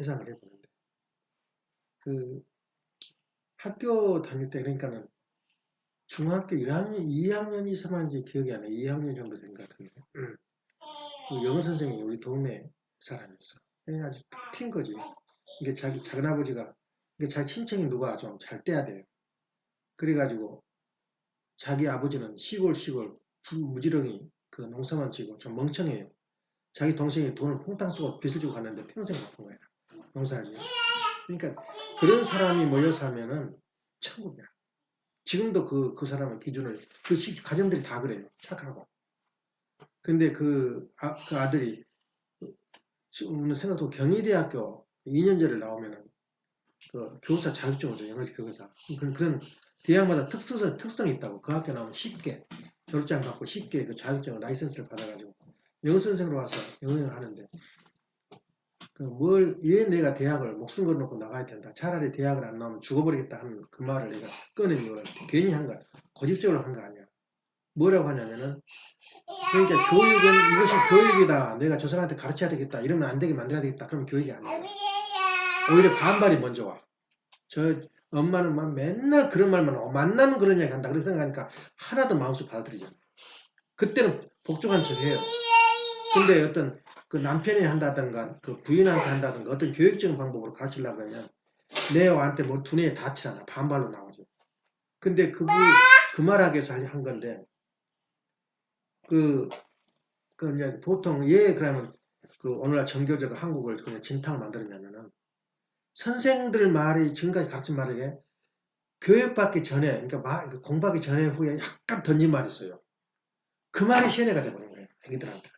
회상을 해보는데, 그 학교 다닐 때, 그러니까는 중학교 1학년, 2학년 이상만 이제 기억이 안 나요. 2학년 정도 된 것 같은데. 그 영어 선생님이 우리 동네 사람이었어. 아주 툭 튄 거지. 이게 자기 작은아버지가, 이게 자기 친척이 누가 좀 잘 떼야 돼요. 그래가지고 자기 아버지는 시골 무지렁이 그 농사만 지고 좀 멍청해요. 자기 동생이 돈을 퐁당 쓰고 빚을 주고 갔는데 평생 갚은 거야. 농사를 지어. 그러니까 그런 사람이 모여서 하면은 천국이야. 지금도 그 사람의 기준을, 가정들이 다 그래요. 착하고. 근데 그 아들이, 지금 생각도 경희대학교 2년제를 나오면은 그 교사 자격증을 줘, 영어 교사. 그런 대학마다 특성이 있다고. 그 학교 나오면 쉽게, 졸업장 받고 쉽게 그 자격증을, 라이선스를 받아가지고 영어 선생으로 와서 영어를 하는데, 왜 내가 대학을 목숨 걸어놓고 나가야 된다. 차라리 대학을 안 나오면 죽어버리겠다 하는 그 말을 내가 꺼낸 이유가 괜히 한 거야. 고집적으로 한 거 아니야. 뭐라고 하냐면은, 그러니까 교육은 이것이 교육이다. 내가 저 사람한테 가르쳐야 되겠다. 이러면 안 되게 만들어야 되겠다. 그럼 교육이 아니야. 오히려 반발이 먼저 와. 저 엄마는 막 맨날 그런 말만 하고 만나면 그런 이야기 한다. 그렇게 생각하니까 하나도 마음속 받아들이지 않아. 그때는 복종한 척 해요. 근데 어떤 그 남편이 한다든가 그 부인한테 한다든가 어떤 교육적인 방법으로 가르치려고 그러면 내와한테 뭘 두뇌에 닿지 않아. 반발로 나오죠. 근데 그 말하기 위해서 한 건데, 이제 보통 그러면 오늘날 정교조가 한국을 그냥 진탕 만들었냐면은 선생들 말이 지금까지 가르친 말에 교육받기 전에, 그러니까 공부하기 전에 후에 약간 던진 말이 있어요. 그 말이 시연해가 돼버린 거예요. 애기들한테.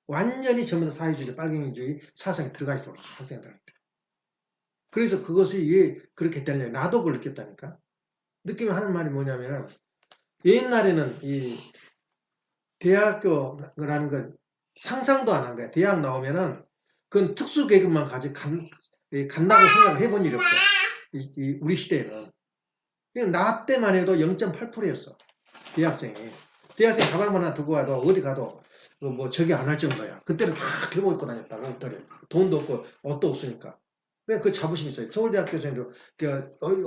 완전히 전부 다 사회주의, 빨갱이주의 사상에 들어가 있어. 학생들한테. 그래서 그것이 왜 그렇게 했다냐. 나도 그걸 느꼈다니까. 느낌이 하는 말이 뭐냐면은, 옛날에는 이 대학교라는 건 상상도 안 한 거야. 대학 나오면은 그건 특수계급만 간다고 생각을 해본 일이 없어. 우리 시대에는. 그냥 나 때만 해도 0.8%였어. 대학생이. 대학생 가방만 하나 들고 가도 어디 가도 뭐 저기 안 할 정도야. 그때는 다 교복 입고 다녔다고. 옷들이. 돈도 없고 옷도 없으니까. 그래 그 자부심이 있어요. 서울대학 교생도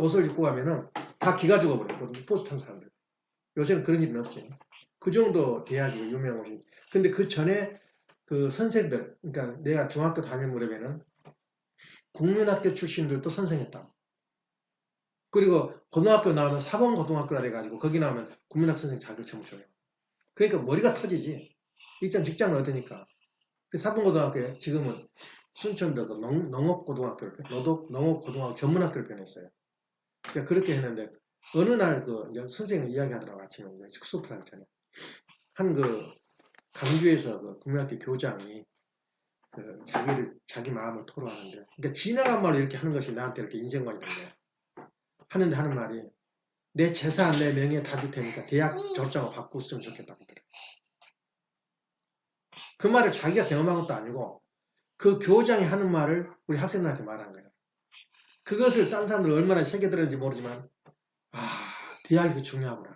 옷을 입고 가면은 다 기가 죽어버려. 버스 탄 사람들. 요새는 그런 일은 없지. 그 정도 대학이 유명한 곳이. 근데 그 전에 그 선생들, 그러니까 내가 중학교 다닐 무렵에는 국민학교 출신들도 선생했다. 그리고 고등학교 나오면 사범고등학교라 돼가지고 거기 나오면 국민학교 선생 자격을 처음 줘요. 그러니까 머리가 터지지. 일단 직장을 얻으니까. 그 사범고등학교에 지금은 순천도 그 농업고등학교를, 농업고등학교 전문학교를 변했어요. 그러니까 그렇게 했는데 어느 날 선생님이 이야기하더라고. 아침에 수업을 하기 전에. 강주에서 국민학교 교장이 자기 마음을 토로하는데, 그러니까 지나간 말로 이렇게 하는 것이 나한테 이렇게 인생관이 된 거야. 하는 말이, 내 재산, 내 명예 다 줄 테니까 대학 졸업장을 받고 있으면 좋겠다고 그래. 그 말을 자기가 경험한 것도 아니고, 그 교장이 하는 말을 우리 학생들한테 말한 거야. 그것을 딴 사람들 얼마나 새겨들었는지 모르지만, 대학이 중요하구나.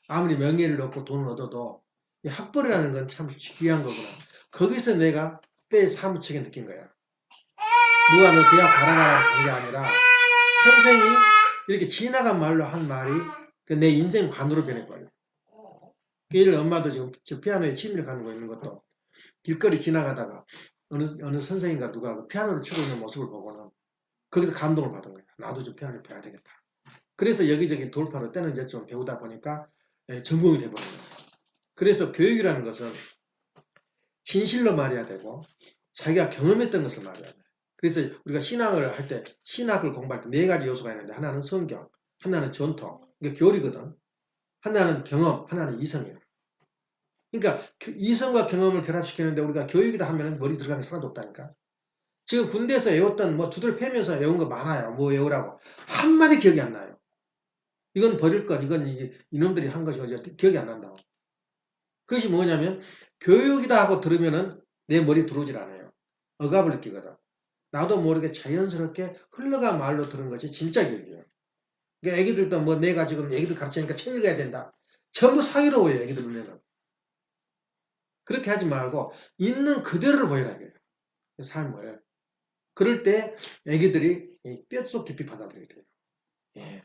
아무리 명예를 얻고 돈을 얻어도 이 학벌이라는 건 참 귀한 거구나. 거기서 내가 사무치게 느낀 거야. 누가 너 대학 가라가라 한 게 아니라 선생이 이렇게 지나간 말로 한 말이 내 인생 관으로 변해버려요. 예를 들어 엄마도 지금 저 피아노에 취미를 가지고 있는 것도 길거리 지나가다가 어느 선생님과 누가 피아노를 치고 있는 모습을 보고는 거기서 감동을 받은 거야. 나도 좀 피아노를 배워야 되겠다. 그래서 여기저기 돌파로 때는 이제 좀 배우다 보니까 전공이 돼버린 거야. 그래서 교육이라는 것은 진실로 말해야 되고 자기가 경험했던 것을 말해야 돼. 그래서 우리가 신학을 할 때, 신학을 공부할 때 4가지 요소가 있는데, 하나는 성경, 하나는 전통, 이게 교리거든. 하나는 경험, 하나는 이성이에요. 그러니까 이성과 경험을 결합시키는데 우리가 교육이다 하면 머리 들어가는 게 하나도 없다니까. 지금 군대에서 외웠던 두들 패면서 외운 거 많아요. 뭐 외우라고. 한마디 기억이 안 나요. 이건 버릴 것, 이건 이놈들이 한 것이고 기억이 안 난다고. 그것이 뭐냐면 교육이다 하고 들으면은 내 머리 들어오질 않아요. 억압을 느끼거든. 나도 모르게 자연스럽게 흘러간 말로 들은 것이 진짜 교육이에요. 그러니까 애기들도 내가 지금 애기들 가르치니까 책 읽어야 된다. 전부 사기로워요, 애기들 눈에는. 그렇게 하지 말고 있는 그대로를 보여라 이거예요. 삶을. 그럴 때 애기들이 뼛속 깊이 받아들이게 돼요. 예.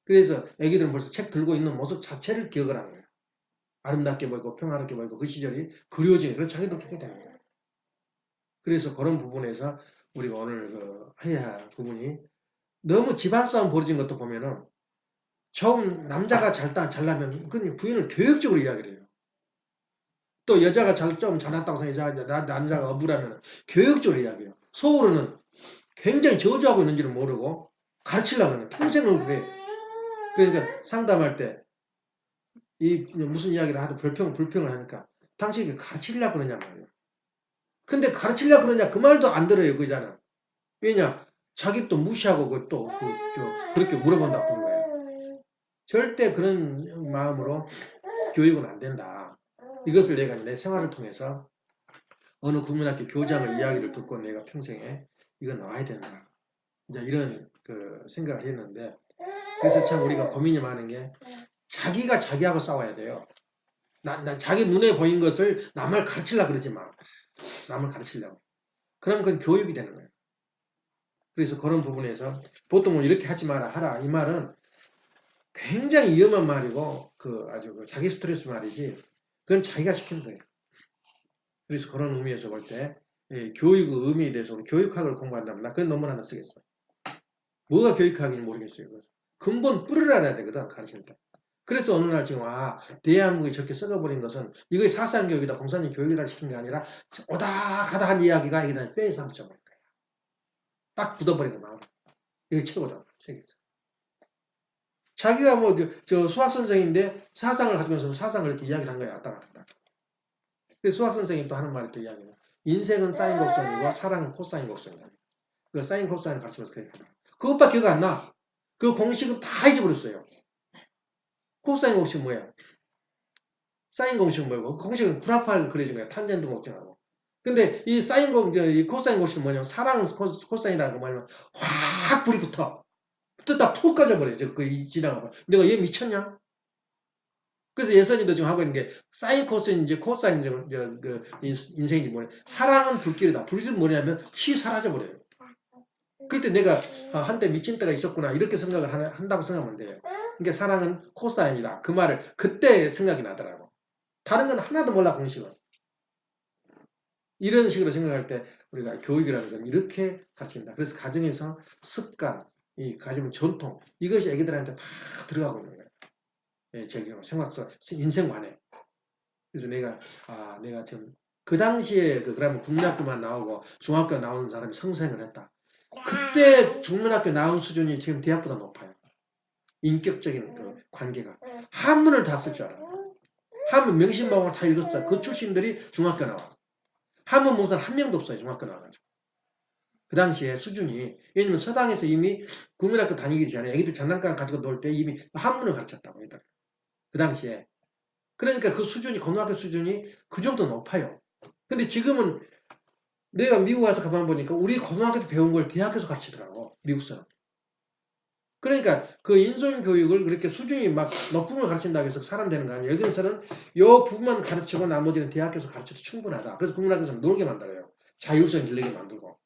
그래서 애기들은 벌써 책 들고 있는 모습 자체를 기억을 하는 거예요. 아름답게 보이고 평화롭게 보이고 그 시절이 그리워지는 그래서 자기도 그렇게 되는 거예요. 그래서 그런 부분에서 우리가 오늘 해야 할 부분이 너무 집안 싸움 벌어진 것도 보면은 처음 남자가 잘나면 그 부인을 교육적으로 이야기를 해요. 또 여자가 좀 잘났다고 생각해서 남자가 억울하면 교육적으로 이야기해요. 속으로는 굉장히 저주하고 있는지는 모르고 가르치려고 하는 평생을 그래. 그러니까 상담할 때 무슨 이야기를 하도 불평을 하니까 당신이 가르치려고 그러냐 말이에요. 근데 가르치려고 그러냐 그 말도 안 들어요. 그 여자는. 왜냐? 자기 또 무시하고 그렇게 물어본다고 그런 거예요. 절대 그런 마음으로 교육은 안 된다. 이것을 내가 내 생활을 통해서 어느 국민학교 교장의 이야기를 듣고 내가 평생에 이거 나와야 된다. 이제 이런 생각을 했는데 그래서 참 우리가 고민이 많은 게 자기가 자기하고 싸워야 돼요. 자기 눈에 보인 것을 남을 가르치려고 그러지 마. 남을 가르치려고. 그럼 그건 교육이 되는 거예요. 그래서 그런 부분에서 보통은 이렇게 하지 마라 하라 이 말은 굉장히 위험한 말이고 아주 자기 스트레스 말이지 그건 자기가 시키는 거예요. 그래서 그런 의미에서 볼 때 교육의 의미에 대해서 교육학을 공부한다면 나 그런 논문 하나 쓰겠어. 뭐가 교육학인지 모르겠어요. 그래서 근본 뿌리를 알아야 되거든 가르칠 때. 그래서 어느 날 지금 대한민국이 저렇게 썩어버린 것은 이거 사상교육이다 공산주의 교육이다 시킨 게 아니라 오다 가다 한 이야기가 여기다 뼈에서 붙여버린 거야. 딱 굳어버린 거야. 이게 최고다. 세계에서. 자기가 저 수학 선생인데 사상을 가지면서 사상을 이렇게 이야기를 한 거야. 왔다 갔다. 그래서 수학 선생님이 또 하는 말이 또 이야기해요. 인생은 사인 곡선이고 사랑은 코사인 곡선이다. 그 사인 코사인을 가르치면서 그렇게 하더라. 그것밖에 기억 안 나. 그 공식은 다 잊어버렸어요. 코사인 공식은 뭐야? 사인 공식은 뭐고? 그 공식은 그래프하게 그려진 거야. 탄젠트 공식하고. 근데 이 이 코사인 공식은 뭐냐면 사랑은 코사인이라는 거 뭐냐면 확 불이 붙어. 붙었다 푹 꺼져버려. 지나가고. 내가 얘 미쳤냐? 그래서 예선이도 지금 하고 있는 게 사인 코사인인지 코사인인지 인생인지 뭐냐. 사랑은 불길이다. 불길은 뭐냐면 휘 사라져버려요. 그럴 때 내가 한때 미친 때가 있었구나 이렇게 생각을 한다고 생각하면 돼요. 그러니까 사랑은 코사인이다. 그 말을 그때 생각이 나더라고. 다른 건 하나도 몰라 공식은. 이런 식으로 생각할 때 우리가 교육이라는 건 이렇게 가르친다. 그래서 가정에서 습관, 이 가정 전통 이것이 애기들한테 다 들어가고 있는 거예요. 예, 제 경우 생각서 인생관에. 그래서 내가 지금 그 당시에 그러면 국민학교만 나오고 중학교 나오는 사람이 성생을 했다. 그때 중문학교 나온 수준이 지금 대학보다 높아요. 인격적인 관계가. 한문을 다 쓸 줄 알아요. 한문 명심방을 다 읽었어요. 그 출신들이 중학교 나와. 한문 모사는 한 명도 없어요. 중학교 나와가지고. 그 당시에 수준이 왜냐면 서당에서 이미 국민학교 다니기 전에 애기들 장난감 가지고 놀 때 이미 한문을 가르쳤다고 했다. 그 당시에. 그러니까 그 수준이 고등학교 수준이 그 정도 높아요. 근데 지금은 내가 미국 와서 가만 보니까 우리 고등학교 때 배운 걸 대학에서 가르치더라고. 미국 사람. 그러니까 그 인성교육을 그렇게 수준이 막 높은 걸 가르친다고 해서 사람 되는 거 아니에요. 여기서는 요 부분만 가르치고 나머지는 대학에서 가르쳐도 충분하다. 그래서 국민학교에서는 놀게 만들어요. 자율성 길르게 만들고.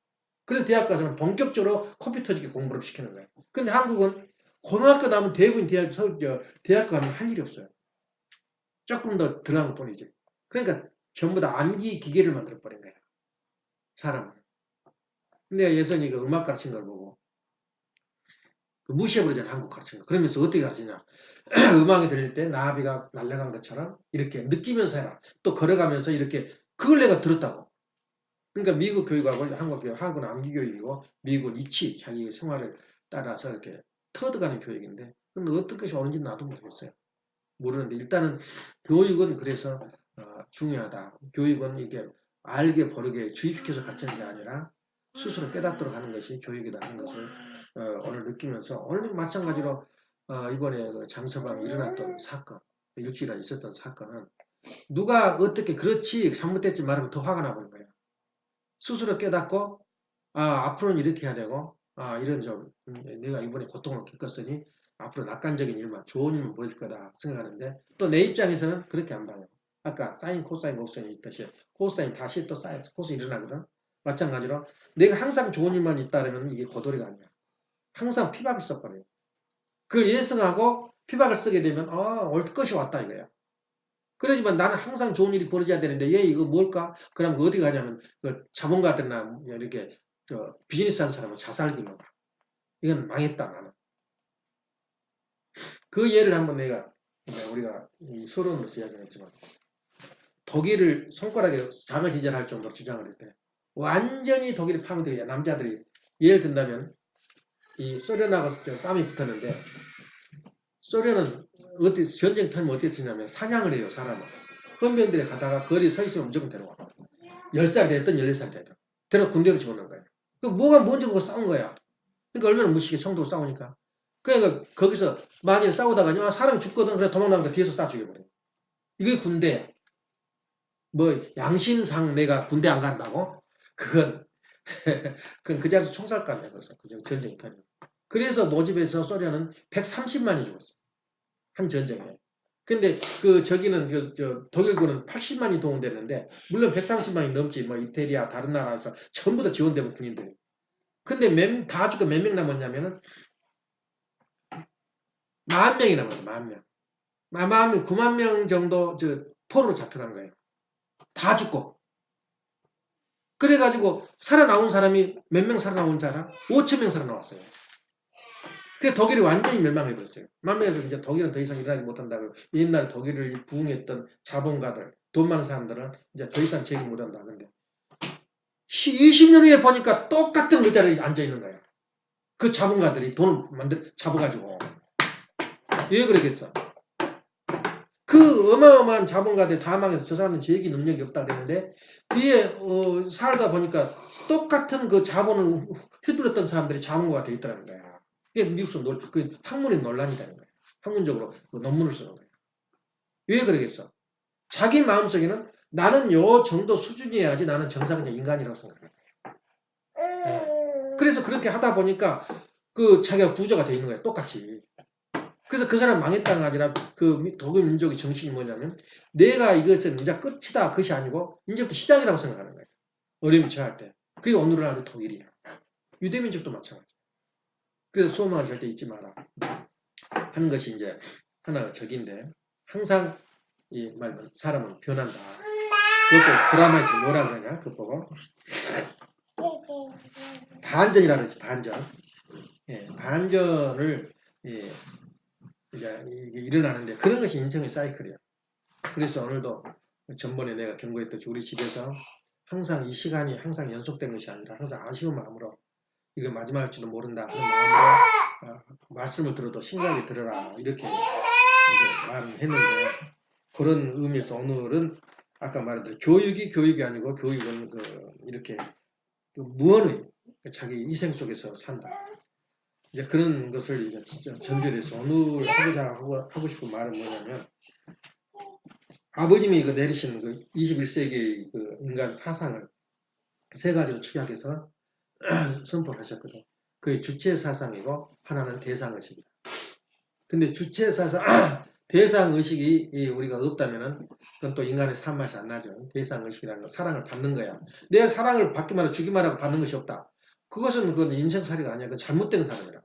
그래서 대학 가서는 본격적으로 컴퓨터 지게 공부를 시키는 거예요. 근데 한국은 고등학교 나오면 대부분 대학 가면 할 일이 없어요. 조금 더 들어간 것 뿐이지. 그러니까 전부 다 암기 기계를 만들어버린 거예요. 사람을. 근데 예선이 그 음악 가르친 걸 보고 무시해버리잖아, 한국 가르친 거. 그러면서 어떻게 가르치냐. 음악이 들릴 때 나비가 날아간 것처럼 이렇게 느끼면서 해라. 또 걸어가면서 이렇게 그걸 내가 들었다고. 그러니까 미국 교육하고 한국 교육, 한국은 암기 교육이고 미국은 이치, 자기 생활을 따라서 이렇게 터득하는 교육인데 근데 어떤 것이 옳은지 나도 모르겠어요. 모르는데 일단은 교육은 그래서 중요하다. 교육은 이게 알게 버르게 주입시켜서 가르치는 게 아니라 스스로 깨닫도록 하는 것이 교육이라는 것을 오늘 느끼면서 오늘 마찬가지로 이번에 그 장서방이 일어났던 사건, 일주일에 있었던 사건은 누가 어떻게 그렇지 잘못됐지 말하면 더 화가 나버린 거예요. 스스로 깨닫고 앞으로는 이렇게 해야 되고 이런 내가 이번에 고통을 겪었으니 앞으로 낙관적인 일만 좋은 일만 보여줄 거다 생각하는데 또 내 입장에서는 그렇게 안 봐요. 아까 사인 코사인 곡선이 있듯이 코사인 다시 또 사인 코사인 일어나거든. 마찬가지로 내가 항상 좋은 일만 있다면 이게 고도리가 아니야. 항상 피박을 써버려요. 그걸 예상하고 피박을 쓰게 되면 올 것이 왔다 이거야. 그러지만 나는 항상 좋은 일이 벌어져야 되는데 얘 이거 뭘까? 그럼 어디 가냐면 그 자본가들이나 이렇게 비즈니스 하는 사람은 자살길로 가. 이건 망했다 나는. 그 예를 한번 내가 우리가 서론으로서 이야기했지만 독일을 손가락에 장을 지절할 정도로 주장을 했대. 완전히 독일이 파괴되어 남자들이 예를 든다면 이 소련하고 싸움이 붙었는데 소련은 전쟁 터면 어떻게 치냐면 사냥을 해요 사람을. 헌병들이 가다가 거리에 서 있으면 무조건 데려와. 10살 됐든 14살 됐든 데려 군대로 집어넣은 거예요. 그 뭐가 뭔지 모르고 싸운 거야. 그러니까 얼마나 무식해 청도로 싸우니까. 그러니까 거기서 만일 싸우다가 사람이 죽거든 그래 도망나니까 뒤에서 쏴 죽여버려. 이게 군대야. 뭐 양심상 내가 군대 안 간다고? 그건 그건 그 자리에서 총살감이야. 그래서 그 전쟁 터지. 그래서 모집에서 소련은 130만이 죽었어. 한 전쟁에. 근데 저기는 독일군은 80만이 동원됐는데 물론 130만이 넘지 뭐 이태리야 다른 나라에서 전부 다 지원되는 군인들이. 근데 다 죽고 몇 명 남았냐면은 10,000명이 남았어. 10,000명. 10,000명, 9만 명 정도 포로로 잡혀간 거예요. 다 죽고. 그래가지고 살아나온 사람이 몇 명 살아나온 사람? 5,000명 살아나왔어요. 그래서 독일이 완전히 멸망해버렸어요. 10,000명에서 이제 독일은 더 이상 일어나지 못한다고. 옛날 독일을 부흥했던 자본가들, 돈 많은 사람들은 이제 더 이상 제기 못한다 하는데 20년 후에 보니까 똑같은 의자리에 앉아있는 거예요. 그 자본가들이 돈을 잡아가지고. 왜 그러겠어? 그 어마어마한 자본가들 다 망해서 저 사람은 제기 능력이 없다 그랬는데 뒤에 살다 보니까 똑같은 그 자본을 휘둘렀던 사람들이 자본가가 돼 있더라는 거야. 이게 미국에서 그 학문의 논란이라는 거야. 학문적으로 논문을 쓰는 거야. 왜 그러겠어? 자기 마음속에는 나는 요 정도 수준이어야지 나는 정상적 인간이라고 생각해요. 네. 그래서 그렇게 하다 보니까 자기가 부자가 돼 있는 거야. 똑같이. 그래서 그 사람 망했다는 게 아니라 그 독일 민족의 정신이 뭐냐면 내가 이것은 이제 끝이다 그것이 아니고 이제부터 시작이라고 생각하는 거예요. 어려움이 처할 때. 그게 오늘날 독일이야. 유대민족도 마찬가지. 그래서 소망을 절대 잊지 마라. 하는 것이 이제 하나가 적인데 항상 이 말은 사람은 변한다. 그것도 드라마에서 뭐라 그러냐? 그거 보고 반전이라 그러지 반전. 예, 반전을 예, 이제 이게 일어나는데 그런 것이 인생의 사이클이야. 그래서 오늘도 전번에 내가 경고했듯이 우리 집에서 항상 이 시간이 항상 연속된 것이 아니라 항상 아쉬운 마음으로 이거 마지막일지도 모른다 하는 마음으로 말씀을 들어도 심각하게 들어라 이렇게 이제 말을 했는데 그런 의미에서 오늘은 아까 말했듯이 교육이 아니고 교육은 이렇게 무언의 자기 이생 속에서 산다. 이제 그런 것을 이제 진짜 전제해서 오늘 하고 싶은 말은 뭐냐면 아버님이 내리신 21세기의 인간 사상을 세 가지로 축약해서 선포를 하셨거든. 그게 주체 사상이고 하나는 대상 의식이다. 근데 주체 사상, 대상 의식이 우리가 없다면은 그건 또 인간의 삶맛이 안 나죠. 대상 의식이라는 건 사랑을 받는 거야. 내가 사랑을 받기만 하고 주기만 하고 받는 것이 없다. 그것은 인생살이가 아니야. 그건 잘못된 사람이라.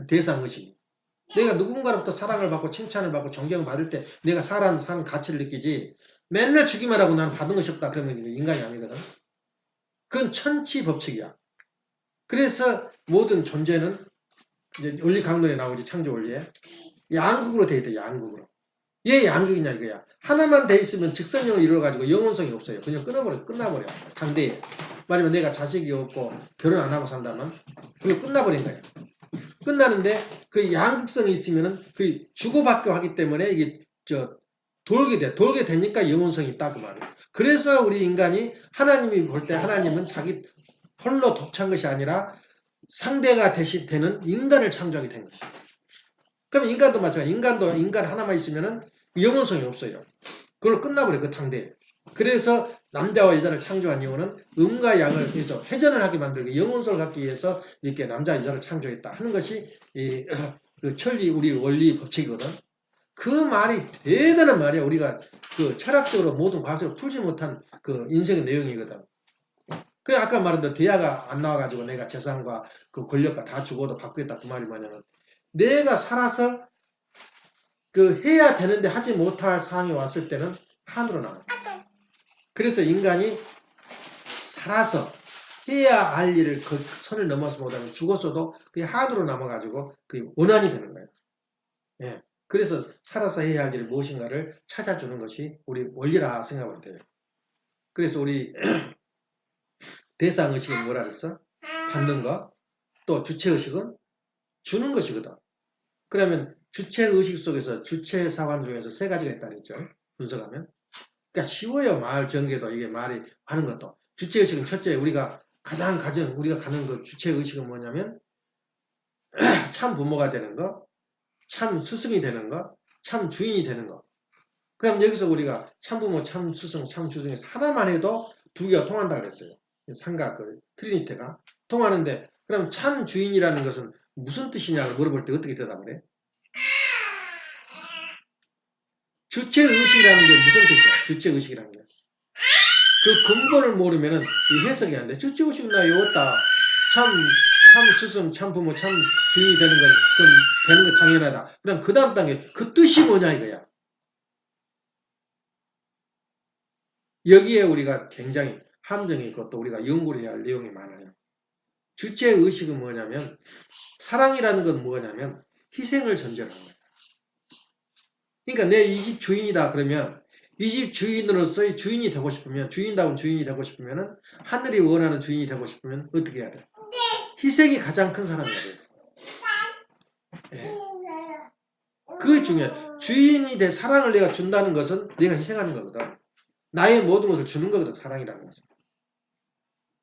대상 의식. 내가 누군가로부터 사랑을 받고 칭찬을 받고 존경을 받을 때 내가 사는 가치를 느끼지 맨날 주기만 하고 나는 받은 것이 없다 그러면 인간이 아니거든. 그건 천치 법칙이야. 그래서 모든 존재는 이제 원리 강론에 나오지 창조 원리에 양극으로 돼 있다. 양극으로. 왜 양극이냐 이거야. 하나만 돼 있으면 직선형을 이루어가지고 영혼성이 없어요. 그냥 끝나버려. 상대에. 말하면 내가 자식이 없고 결혼 안 하고 산다면 그게 끝나버린 거야. 끝나는데 그 양극성이 있으면은 주고받고 하기 때문에 이게 돌게 돼. 돌게 되니까 영혼성이 있다 그 말이에요. 그래서 우리 인간이 하나님이 볼 때 하나님은 자기 홀로 독차한 것이 아니라 상대가 되는 인간을 창조하게 된 거예요. 그럼 인간도 마찬가지예요. 인간 하나만 있으면은 영혼성이 없어요. 그걸 끝나버려 그 당대. 그래서 남자와 여자를 창조한 이유는 음과 양을 해서 회전을 하게 만들고 영혼성을 갖기 위해서 이렇게 남자 여자를 창조했다 하는 것이 그 천리 우리 원리 법칙이거든. 그 말이 대단한 말이야. 우리가 철학적으로 모든 과학적으로 풀지 못한 인생의 내용이거든. 그래 아까 말한 대로 대화가 안 나와가지고 내가 재산과 그 권력과 다 주고도 받겠다 그 말이 뭐냐면 내가 살아서 그 해야 되는데 하지 못할 상황이 왔을 때는 한으로 나와. 그래서 인간이 살아서 해야 할 일을 그 선을 넘어서 못하면 죽었어도 그게 한으로 남아가지고 그게 원한이 되는 거예요. 예. 그래서 살아서 해야 할 일이 무엇인가를 찾아주는 것이 우리 원리라 생각하면 돼요. 그래서 우리 대상의식은 뭐라 그랬어? 받는 것. 또 주체의식은 주는 것이거든. 그러면 주체의식 속에서 주체사관 중에서 세 가지가 있다 그랬죠. 분석하면. 그러니까 쉬워요. 말 전개도 이게 말이 하는 것도. 주체의식은 첫째 우리가 우리가 가는 그 주체의식은 뭐냐면 참 부모가 되는 거, 참 스승이 되는 거, 참 주인이 되는 거. 그럼 여기서 우리가 참 부모, 참 스승, 참 주 중에서 하나만 해도 두 개가 통한다 그랬어요. 삼각, 그 트리니티가 통하는데 그럼 참 주인이라는 것은 무슨 뜻이냐고 물어볼 때 어떻게 대답을 해? 주체의식이라는 게 무슨 뜻이야? 주체의식이라는 게. 그 근본을 모르면은 이 해석이 안 돼. 주체의식 나 외웠다. 참 스승, 참 부모, 참 주인이 되는 건, 그건 되는 게 당연하다. 그럼 그 다음 단계, 그 뜻이 뭐냐 이거야. 여기에 우리가 굉장히 함정이 있고 또 우리가 연구를 해야 할 내용이 많아요. 주체의식은 뭐냐면, 사랑이라는 건 뭐냐면, 희생을 전제로 하는 거야. 그러니까 내 이 집 주인이다 그러면, 이 집 주인으로서의 주인이 되고 싶으면, 주인다운 주인이 되고 싶으면은, 하늘이 원하는 주인이 되고 싶으면 어떻게 해야 돼? 희생이 가장 큰 사람이야 돼. 예. 그게 중요해. 주인이 돼 사랑을 내가 준다는 것은 내가 희생하는 거거든. 나의 모든 것을 주는 거거든, 사랑이라는 것은.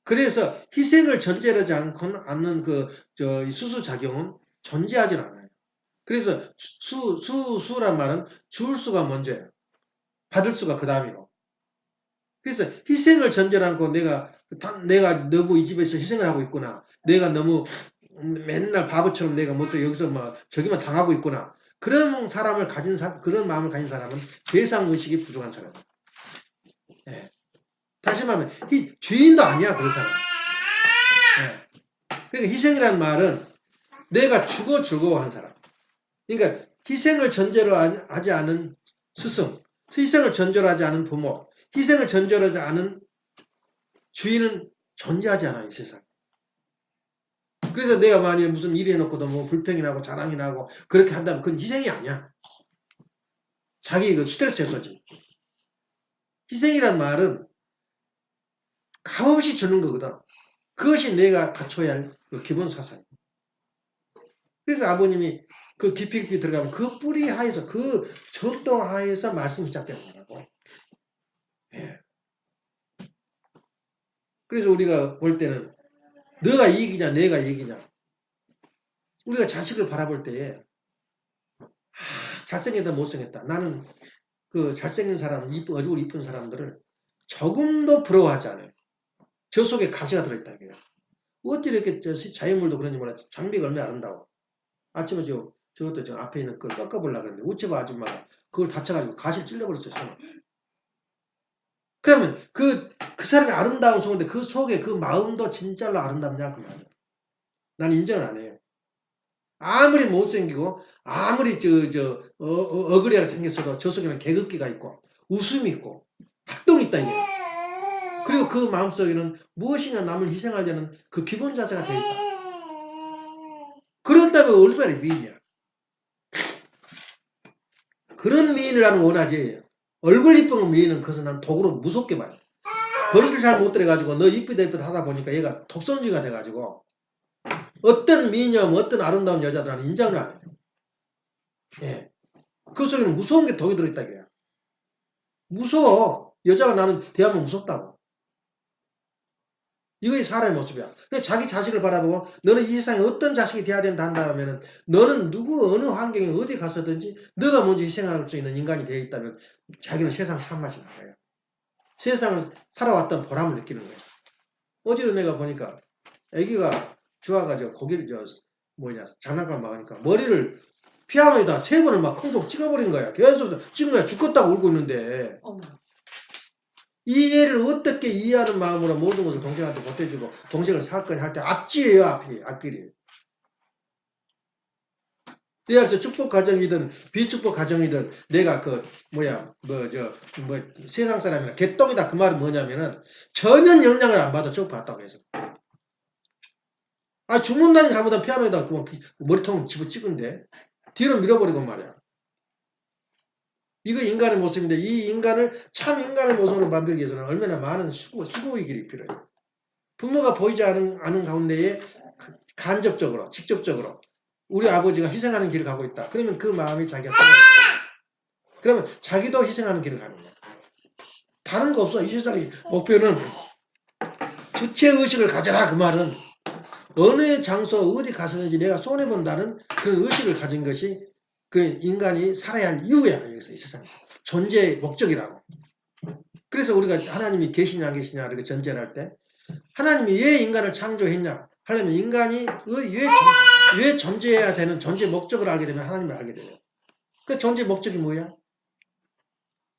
그래서 희생을 전제로 하지 않는 수수작용은 존재하지 않아요. 그래서 수란 말은 줄 수가 먼저예요. 받을 수가 그 다음이고. 그래서 희생을 전제로 않고 내가 너무 이 집에서 희생을 하고 있구나. 내가 너무 맨날 바보처럼 내가 여기서 저기만 당하고 있구나. 그런 그런 마음을 가진 사람은 대상의식이 부족한 사람이에요. 예. 다시 말하면 주인도 아니야 그 사람. 예. 그러니까 희생이라는 말은 내가 주고 즐거워하는 사람. 그러니까 희생을 전제로 하지 않은 스승, 희생을 전제로 하지 않은 부모, 희생을 전제로 하지 않은 주인은 존재하지 않아요, 이 세상. 그래서 내가 만약에 무슨 일 해놓고도 뭐 불평이 나고 자랑이 나고 그렇게 한다면 그건 희생이 아니야. 자기 그 스트레스 해소지. 희생이란 말은 값없이 주는 거거든. 그것이 내가 갖춰야 할 그 기본 사상이야. 그래서 아버님이 그 깊이 들어가면 그 뿌리 하에서 그 전통 하에서 말씀이 시작되는 거라고. 예. 그래서 우리가 볼 때는 너가 이익이냐 내가 이익이냐. 우리가 자식을 바라볼 때에 잘생겼다 못생겼다. 나는 그 잘생긴 사람, 얼굴 이쁜 사람들을 조금도 부러워하지 않아요. 저 속에 가시가 들어있다 이거예요. 어찌 이렇게 자연물도 그런지 몰라. 장비가 얼마나 아름다워. 아침에 저것도 저 앞에 있는 걸 꺾어보려고 했는데 우체부 아줌마가 그걸 다쳐가지고 가시를 찔러버렸어요. 그러면 그 사람이 아름다운 속인데 그 속에 그 마음도 진짜로 아름답냐 그 말이에요. 난 인정을 안 해요. 아무리 못생기고 아무리 어그리하게 생겼어도 저 속에는 개극기가 있고 웃음이 있고 학동이 있다 이게. 그리고 그 마음속에는 무엇이나 남을 희생하려는 그 기본 자세가 되어 있다. 그런다면 얼마나 미인이야. 그런 미인을 나는 원하지. 얼굴 이쁜 미인은 그것은 난 독으로 무섭게 봐요. 버릇을 잘 못 들여가지고 너 이쁘다 하다 보니까 얘가 독선주의가 돼가지고 어떤 미녀, 어떤 아름다운 여자들은 인정을 안 해요. 예. 그 속에는 무서운 게 독이 들어있다 이거야. 무서워. 여자가 나는 대하면 무섭다고. 이게 사람의 모습이야. 자기 자식을 바라보고 너는 이 세상에 어떤 자식이 돼야 된다 한다면은 너는 어느 환경에 어디 가서든지 너가 먼저 희생할 수 있는 인간이 되어 있다면 자기는 세상 산맛이 나요. 세상을 살아왔던 보람을 느끼는 거예요. 어제도 내가 보니까 애기가 좋아가지고 고기를 장난감 막 하니까 머리를 피아노에다 3번을 막 콩독 찍어버린 거야. 계속 찍은 거야. 죽겠다고 울고 있는데. 이 예를 어떻게 이해하는 마음으로 모든 것을 동생한테 보태주고 동생을 사건이 할 때 앞질이에요. 앞길이. 내가 축복 가정이든 비축복 가정이든 내가 세상 사람이나 개똥이다 그 말은 뭐냐면은 전혀 영향을 안 받아 축복받다고 해서. 주문단이 잘못하면 피아노에다 머리통 집어찍은데 뒤로 밀어버리고 말이야. 이거 인간의 모습인데 이 인간을 참 인간의 모습으로 만들기 위해서는 얼마나 많은 수고의 길이 필요해요. 부모가 보이지 않은 가운데에 간접적으로 직접적으로 우리 아버지가 희생하는 길을 가고 있다. 그러면 그 마음이 자기가 그러면 자기도 희생하는 길을 가는 거야. 다른 거 없어. 이 세상의 목표는 주체의식을 가져라. 그 말은 어느 장소 어디 가서든지 내가 손해본다는 그런 의식을 가진 것이 그 인간이 살아야 할 이유야. 여기서 이 세상에서. 존재의 목적이라고. 그래서 우리가 하나님이 계시냐 안 계시냐 이렇게 전제를 할 때 하나님이 왜 인간을 창조했냐 하려면 인간이 왜 존재해야 되는 존재 목적을 알게 되면 하나님을 알게 돼요. 그 존재 목적이 뭐야?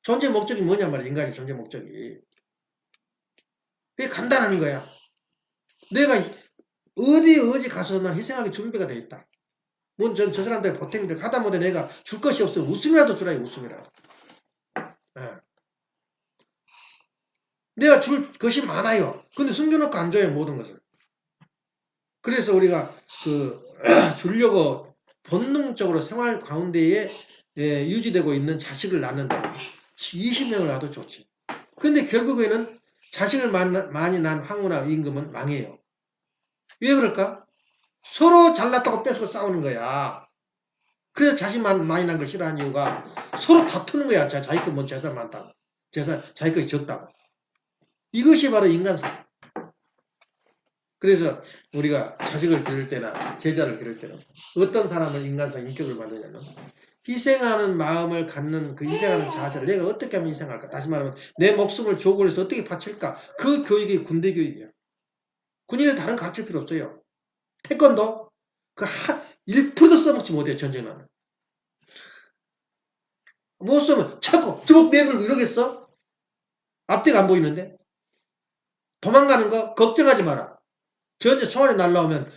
존재 목적이 뭐냐 말이야. 인간의 존재 목적이. 그게 간단한 거야. 내가 어디 가서만 희생하기 준비가 돼 있다. 저 사람들 보탬들 하다못해 내가 줄 것이 없으면 웃음이라도 주라. 웃음이라도. 예. 내가 줄 것이 많아요. 근데 숨겨놓고 안 줘요. 모든 것을. 그래서 우리가 주려고 본능적으로 생활 가운데에 유지되고 있는 자식을 낳는다면 20명을 낳아도 좋지. 근데 결국에는 자식을 많이 낳은 황후나 임금은 망해요. 왜 그럴까? 서로 잘났다고 뺏고 싸우는 거야. 그래서 자식만 많이 낳은 걸 싫어하는 이유가 서로 다투는 거야. 자기 거 재산 많다고. 자기 것이 적다고. 이것이 바로 인간상. 그래서 우리가 자식을 기를 때나 제자를 기를 때는 어떤 사람을 인간상 인격을 만드냐면 희생하는 마음을 갖는 그 희생하는 자세를 내가 어떻게 하면 희생할까? 다시 말하면 내 목숨을 조국을 위해서 어떻게 바칠까? 그 교육이 군대 교육이야. 군인은 다른 가르칠 필요 없어요. 태권도? 1%도 써먹지 못해 전쟁은. 못 쓰면 차고 주먹 내밀고 이러겠어? 앞뒤가 안 보이는데? 도망가는 거 걱정하지 마라. 전체 총알이 날라오면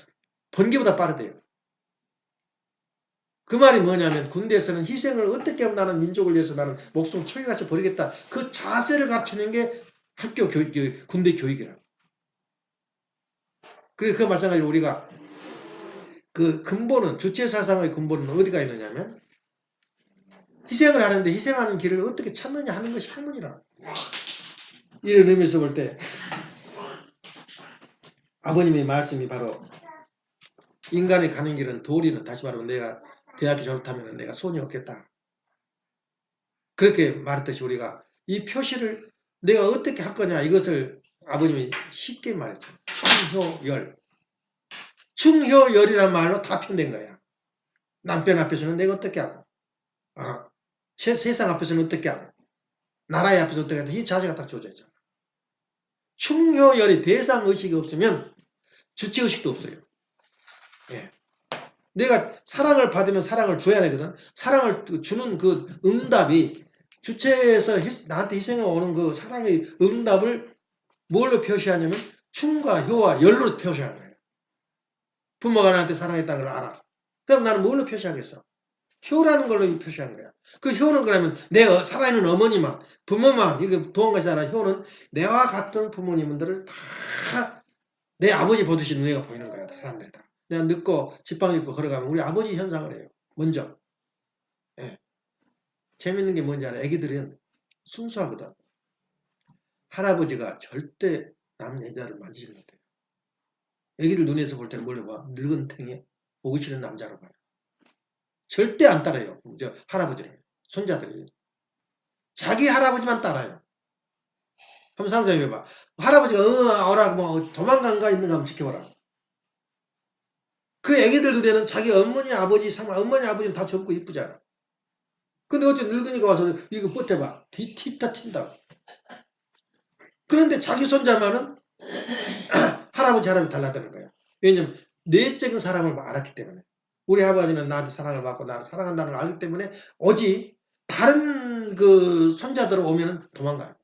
번개보다 빠르대요. 그 말이 뭐냐면 군대에서는 희생을 어떻게 하면 나는 민족을 위해서 나는 목숨 초기같이 버리겠다. 그 자세를 갖추는 게 학교 교육, 군대 교육이라. 그래서 그 마찬가지로 우리가 그 근본은 주체사상의 근본은 어디가 있느냐면 희생을 하는데 희생하는 길을 어떻게 찾느냐 하는 것이 학문이라. 이런 의미에서 볼 때 아버님의 말씀이 바로 인간이 가는 길은 도리는 다시 말하면 내가 대학교 졸업하면 내가 손이 없겠다. 그렇게 말했듯이 우리가 이 표시를 내가 어떻게 할 거냐 이것을 아버님이 쉽게 말했죠. 충효열. 충효열이란 말로 다 표현된 거야. 남편 앞에서는 내가 어떻게 하고 세상 앞에서는 어떻게 하고 나라의 앞에서 어떻게 하고 이 자세가 딱 주어져 있잖아. 충효열이 대상의식이 없으면 주체의식도 없어요. 예. 내가 사랑을 받으면 사랑을 줘야 되거든. 사랑을 주는 그 응답이 주체에서 나한테 희생해 오는 그 사랑의 응답을 뭘로 표시하냐면 충과 효와 열로 표시하는 거예요. 부모가 나한테 사랑했다는 걸 알아. 그럼 나는 뭘로 표시하겠어? 효라는 걸로 표시한 거야. 그 효는 그러면 내 살아있는 어머니만, 부모만, 이게 도움가지 않아. 효는 내와 같은 부모님들을 다 내 아버지 보듯이 눈에가 보이는 거야. 사람들 다. 내가 늙고 지팡이 입고 걸어가면 우리 아버지 현상을 해요. 먼저. 예. 재밌는 게 뭔지 알아? 애기들은 순수하거든. 할아버지가 절대 남 여자를 만지지 못해요. 애기들 눈에서 볼 때는 뭘로 봐? 늙은 탱에 보기 싫은 남자로 봐요. 절대 안 따라요. 할아버지를. 손자들이. 자기 할아버지만 따라요. 한번 상상해봐. 할아버지가 어라 뭐 도망간가 있는가 한번 지켜봐라. 그 애기들 눈에는 자기 어머니 아버지는 다 젊고 이쁘잖아. 근데 어째 늙은이가 와서 이거 버텨봐. 티타 튄다. 그런데 자기 손자만은 할아버지 달라드는 거야. 왜냐면 내적인 사랑을 알았기 때문에. 우리 아버지는 나한테 사랑을 받고 나를 사랑한다는 걸 알기 때문에 오직 다른 그 손자들 오면 도망가요.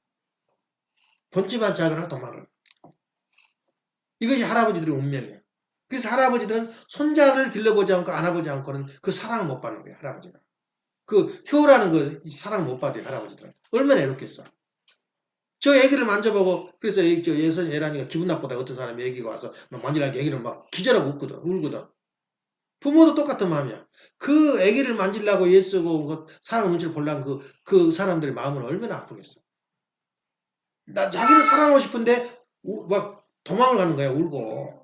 본지반짝을 도망을. 이것이 할아버지들의 운명이에요. 그래서 할아버지들은 손자를 길러보지 않고 안아보지 않고는 그 사랑을 못 받는 거예요. 할아버지가. 그 효라는 그 사랑을 못 받아요. 할아버지들은. 얼마나 애롭겠어. 저 애기를 만져보고 그래서 저 예선 예란이가 기분 나쁘다 어떤 사람이 애기가 와서 막 만지라니까 애기는 막 기절하고 웃거든. 울거든. 부모도 똑같은 마음이야. 그 애기를 만지려고 애쓰고 그 사랑 눈치를 보려는 그 사람들의 마음은 얼마나 아프겠어. 자기는 사랑하고 싶은데 막 도망을 가는 거야. 울고.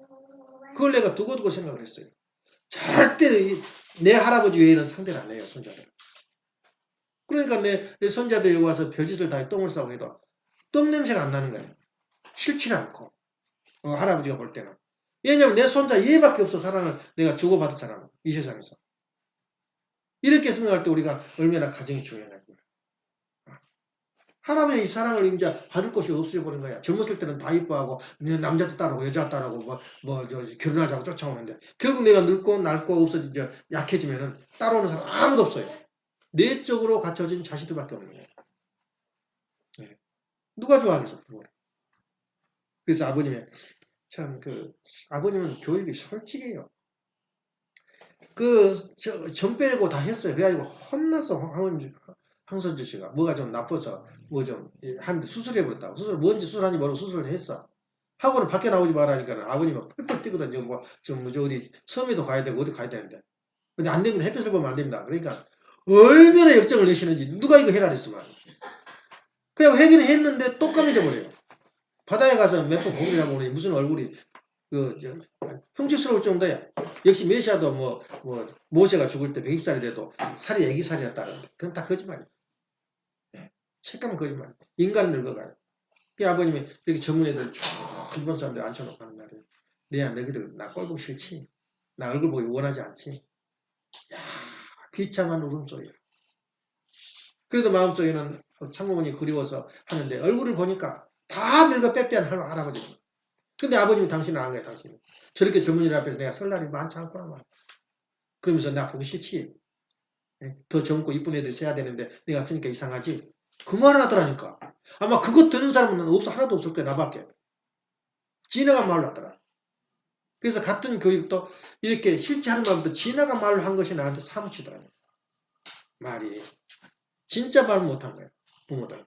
그걸 내가 두고두고 생각을 했어요. 절대 내 할아버지 외에는 상대를 안 해요. 손자들. 그러니까 내 손자들 여기 와서 별짓을 다 해 똥을 싸고 해도 똥 냄새가 안 나는 거예요. 싫지 않고. 할아버지가 볼 때는. 왜냐면 내 손자 얘밖에 없어. 사랑을 내가 주고받은 사람은. 이 세상에서. 이렇게 생각할 때 우리가 얼마나 가정이 중요한 거야. 할아버지 이 사랑을 이제 받을 곳이 없어져버린 거야. 젊었을 때는 다 이뻐하고 남자도 따르고 여자 따르고 결혼하자고 쫓아오는데 결국 내가 늙고 낡고 없어지죠. 약해지면은 따라오는 사람 아무도 없어요. 내적으로 갖춰진 자식들밖에 없는 거예요. 네. 누가 좋아하겠어? 그래서 아버님의 참 아버님은 교육이 솔직해요. 점 빼고 다 했어요. 그래가지고 혼났어. 황선주 씨가 뭐가 좀 나빠서 뭐 좀 한 수술해버렸다고. 뭔지 수술하는지 모르고 수술을 했어. 하고는 밖에 나오지 말라니까 아버님은 펄펄 뛰거든. 저 어디 섬에도 가야 되고 어디 가야 되는데. 근데 안 되면 햇빛을 보면 안 됩니다. 그러니까 얼마나 역정을 내시는지 누가 이거 해라 그랬어 말이야. 그냥 회기는 했는데 또 까매져 버려요. 바다에 가서 몇 번 고기를 하고 오니 무슨 얼굴이 흉측스러울 정도야. 역시 메시아도 모세가 죽을 때 120살이 돼도 살이 애기살이었다는데 그건 다 거짓말이야. 색감은 거짓말. 인간은 늙어가요. 이 아버님이 이렇게 전문 애들 쭉 일본 사람들 앉혀놓고 하는 말이에요. 내야 너희들 나 꼴 보기 싫지? 나 얼굴 보기 원하지 않지? 야 비참한 울음소리야. 그래도 마음속에는 참모모니 그리워서 하는데 얼굴을 보니까 다 늙어 빼빼한 할아버지. 근데 아버님이 당신은 안 가요. 당신은. 저렇게 전문인 앞에서 내가 설 날이 많지 않구나 말. 그러면서 나 보기 싫지? 더 젊고 이쁜 애들 세야 되는데 내가 쓰니까 이상하지? 그 말을 하더라니까. 아마 그거 듣는 사람은 하나도 없을 거야. 나밖에. 지나간 말로 하더라. 그래서 같은 교육도 이렇게 실제 하는 말보다 지나간 말로 한 것이 나한테 사무치더라고요. 말이. 진짜 말 못한 거야. 부모들.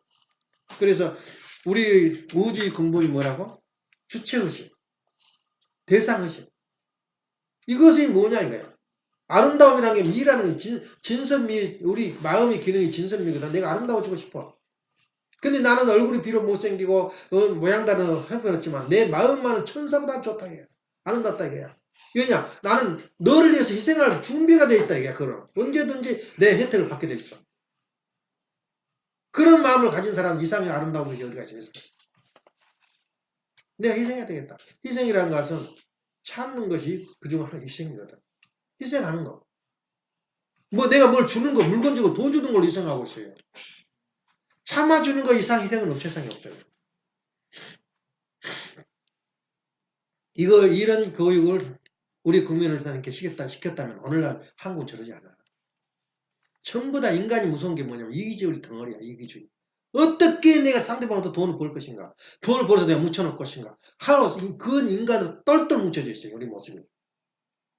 그래서 우리 우주의 근본이 뭐라고? 주체의식. 대상의식. 이것이 뭐냐 이거야. 아름다움이라는 게 미라는 게 진선미, 우리 마음의 기능이 진선미거든. 내가 아름다워지고 싶어. 근데 나는 얼굴이 비록 못생기고 모양다는 형편없지만 내 마음만은 천사보다 좋다 이게. 아름답다 이게야. 왜냐? 나는 너를 위해서 희생할 준비가 돼 있다 이게. 그럼 언제든지 내 혜택을 받게 돼 있어. 그런 마음을 가진 사람 이상의 아름다운 것이 어디가 있겠어. 내가 희생해야 되겠다. 희생이라는 것은 참는 것이 그중 하나의 희생이거든. 희생하는 거. 내가 뭘 주는 거, 물건 주고 돈 주는 걸로 희생하고 있어요. 참아주는 거 이상 희생은 세상에 없어요. 이런 교육을 우리 국민을 시켰다면 오늘날 한국은 저러지 않아. 전부 다 인간이 무서운 게 뭐냐면 이기주의 덩어리야. 이기주의. 어떻게 내가 상대방한테 돈을 벌 것인가. 돈을 벌어서 내가 묻혀놓을 것인가. 하루 그 인간은 똘똘 뭉쳐져 있어요. 우리 모습이.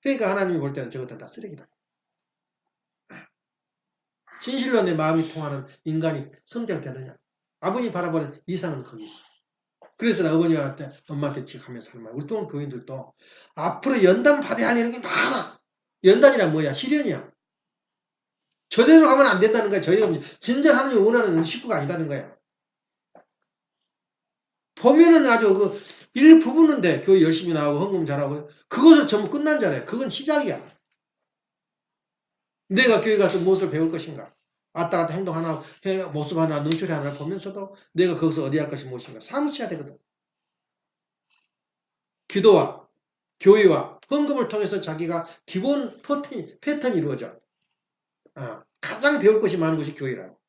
그러니까 하나님이 볼 때는 저것들 다 쓰레기다. 진실로 내 마음이 통하는 인간이 성장되느냐. 아버님 바라보는 이상은 거기 있어. 그래서 아버님한테 엄마한테 지금하면서 하는 말. 우리 또 교인들도 앞으로 연단 받아야 할 이런 게 많아. 연단이란 뭐야? 시련이야. 저대로 가면 안 된다는 거야. 저희가 진짜 하나님이 원하는 식구가 아니다는 거야. 보면은 아주 일부분인데 교회 열심히 나오고 헌금 잘하고 그것을 전부 끝난 자래. 그건 시작이야. 내가 교회 가서 무엇을 배울 것인가? 왔다 갔다 행동 하나, 모습 하나, 눈초리 하나를 보면서도 내가 거기서 어디 할 것이 무엇인가? 사무쳐야 되거든. 기도와 교회와 헌금을 통해서 자기가 기본 패턴이 이루어져. 가장 배울 것이 많은 것이 교회라고.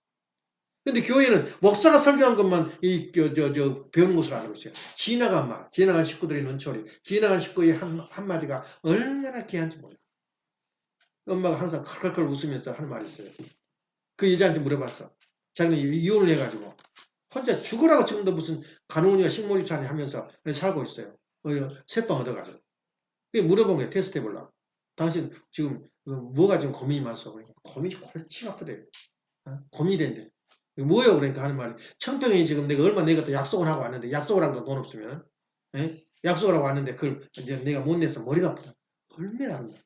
근데 교회는 목사가 설교한 것만 배우는 것으로 알고 있어요. 지나간 말, 지나간 식구들의 눈초리, 지나간 식구의 한마디가 얼마나 귀한지 몰라. 엄마가 항상 칼칼칼 웃으면서 하는 말이 있어요. 그 여자한테 물어봤어. 자기는 이혼을 해가지고 혼자 죽으라고 지금도 무슨 간호원이가 식모일차례 하면서 살고 있어요. 새빵 얻어가지고. 물어본 거예요. 테스트 해보려고. 당신 지금 뭐가 지금 고민이 많소? 그러니까 고민이 골치 아프대요. 고민이 된대. 뭐예요? 그러니까 하는 말이 청평이 지금 내가 또 약속을 하고 왔는데 약속을 하고도 돈 없으면 약속을 하고 왔는데 그걸 이제 내가 못 내서 머리가 아프다. 얼마나 아픈다.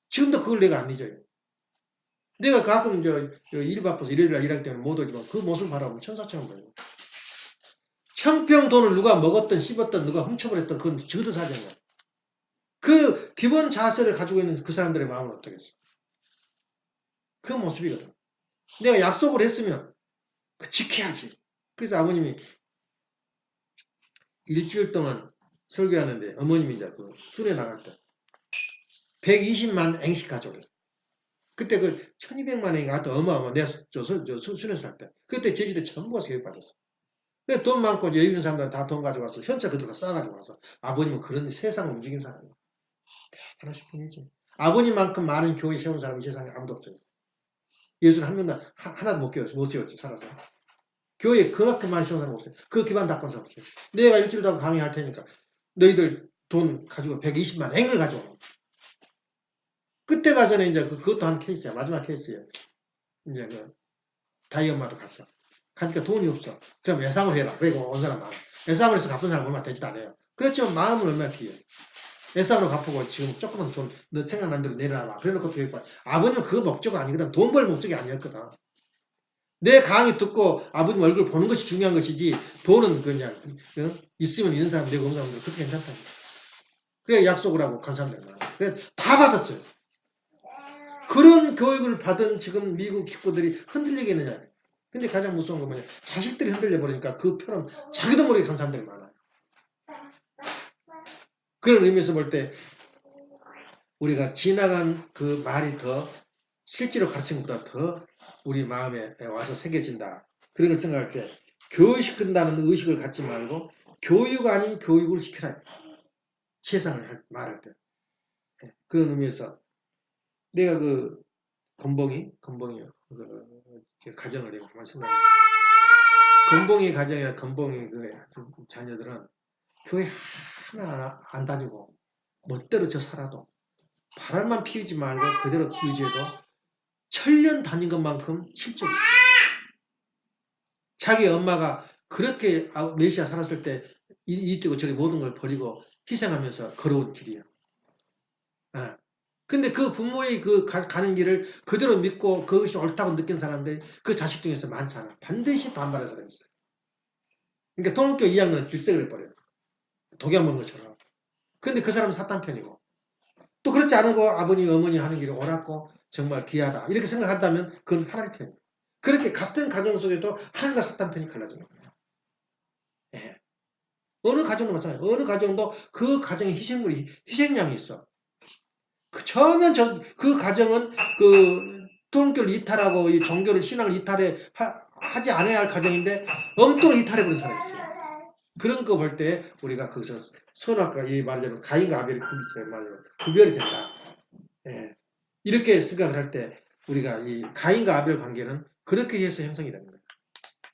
지금도 그걸 내가 안 잊어요. 내가 가끔 일 바빠서 일요일날 일할 때는 못 오지만 그 모습을 바라보면 천사처럼 보여요. 청평 돈을 누가 먹었든 씹었든 누가 훔쳐버렸든 그건 저도 사정이야. 그 기본 자세를 가지고 있는 그 사람들의 마음은 어떻겠어? 그 모습이거든. 내가 약속을 했으면 지켜야지. 그래서 아버님이 일주일 동안 설교하는데 어머님이 이제 그 순회 나갈 때 120만 앵씩 가져오래. 그때 그 1200만 앵이 아까 어마어마 내가 순회 살 때. 그때 제주도 전부 가서 교육받았어. 돈 많고 여유 있는 사람들은 다 돈 가져가서 현찰 그대로 싸가지고 와서 아버님은 그런 세상을 움직인 사람이야. 대단하신 분이지. 아버님만큼 많은 교회 세운 사람이 세상에 아무도 없어요. 예수는 한 명도 하나도 못 세웠지 살아서. 교회에 그만큼 많이 세운 사람 없어요. 그 기반 닦은 사람 없어요. 내가 일주일 동안 강의할 테니까 너희들 돈 가지고 120만 앵을 가져와. 그때 가서는 이제 그것도 한 케이스야. 마지막 케이스야. 이제 다이 엄마도 갔어. 가니까 돈이 없어. 그럼 예상을 해라. 그리고 온 사람 많아. 예상을 해서 갚은 사람 얼마 되지도 않아요. 그렇지만 마음은 얼마나 귀해. 예상으로 갚고 지금 조금만 돈, 너 생각난 대로 내려놔라. 그래놓고 교육받. 아버님은 그 목적은 아니거든. 돈 벌 목적이 아니었거든. 내 강의 듣고 아버님 얼굴 보는 것이 중요한 것이지 돈은 그냥 있으면 있는 사람 되고 없는 사람들 그것도 괜찮다니까. 그래 약속을 하고 간 사람들 많아. 그래 다 받았어요. 그런 교육을 받은 지금 미국 식구들이 흔들리겠느냐. 근데 가장 무서운 건 뭐냐. 자식들이 흔들려 버리니까 그 표는 자기도 모르게 간 사람들이 많아요. 그런 의미에서 볼 때 우리가 지나간 그 말이 더 실제로 가르친 것보다 더 우리 마음에 와서 새겨진다. 그런 걸 생각할 때 교육시킨다는 의식을 갖지 말고 교육 아닌 교육을 시켜라. 세상을 말할 때. 그런 의미에서 내가 그 건봉이 가정을 내가 가만 생각해. 건봉이 가정이나 건봉이 그 자녀들은 교회 하나 안 다니고 멋대로 저 살아도 바람만 피우지 말고 그대로 유지해도 천년 다닌 것만큼 실적이 있어요. 자기 엄마가 그렇게 메시아 살았을 때 이 뛰고 저리 모든 걸 버리고 희생하면서 걸어온 길이에요. 근데 그 부모의 그 가는 길을 그대로 믿고 그것이 옳다고 느낀 사람들이 그 자식 중에서 많잖아. 반드시 반발하는 사람이 있어요. 그러니까 통학교 2학년 질색을 해버려요. 독약 먹은 것처럼. 근데 그 사람은 사탄 편이고 또 그렇지 않고 아버님 어머니 하는 길이 옳았고 정말 귀하다 이렇게 생각한다면 그건 하나님 편이에요. 그렇게 같은 가정 속에도 하나님과 사탄 편이 갈라지는 거예요. 예. 어느 가정도 마찬가지예요. 어느 가정도 그 가정에 희생양이 있어. 전혀 그 가정은 그 통교를 이탈하고 이 종교를 신앙을 하지 않아야 할 가정인데 엉뚱히 이탈해버린 사람이 있어요. 그런 거 볼 때 우리가 거기서 선악과 이 말하자면 가인과 아벨의 구별이 된다. 예. 이렇게 생각을 할 때 우리가 이 가인과 아벨 관계는 그렇게 해서 형성이 되는 거예요.